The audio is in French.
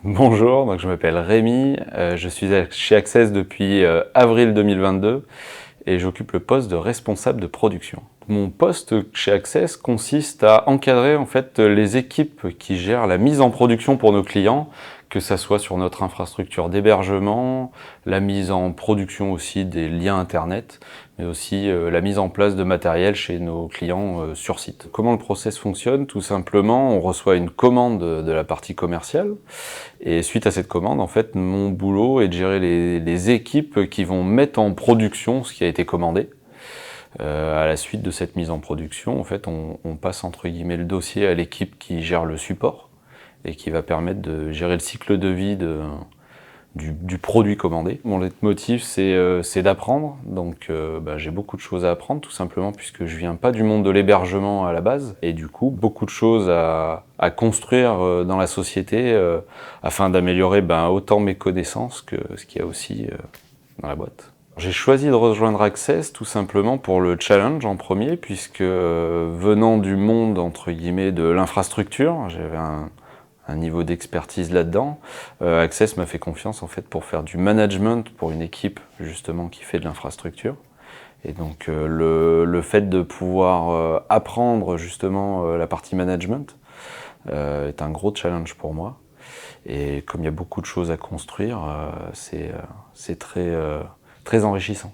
Bonjour, donc je m'appelle Rémi, je suis chez Access depuis avril 2022 et j'occupe le poste de responsable de production. Mon poste chez Access consiste à encadrer en fait les équipes qui gèrent la mise en production pour nos clients, que ça soit sur notre infrastructure d'hébergement, la mise en production aussi des liens internet, mais aussi la mise en place de matériel chez nos clients sur site. Comment le process fonctionne? Tout simplement, on reçoit une commande de la partie commerciale et suite à cette commande, en fait, mon boulot est de gérer les équipes qui vont mettre en production ce qui a été commandé. À la suite de cette mise en production, en fait, on passe entre guillemets le dossier à l'équipe qui gère le support et qui va permettre de gérer le cycle de vie du produit commandé. Mon leitmotiv, c'est d'apprendre, donc j'ai beaucoup de choses à apprendre, tout simplement puisque je viens pas du monde de l'hébergement à la base, et du coup, beaucoup de choses à construire dans la société afin d'améliorer autant mes connaissances que ce qu'il y a aussi dans la boîte. J'ai choisi de rejoindre Access tout simplement pour le challenge en premier, puisque venant du monde entre guillemets de l'infrastructure, j'avais un niveau d'expertise là-dedans. Access m'a fait confiance en fait pour faire du management pour une équipe justement qui fait de l'infrastructure. Et donc le fait de pouvoir apprendre justement la partie management est un gros challenge pour moi. Et comme il y a beaucoup de choses à construire, c'est très enrichissant.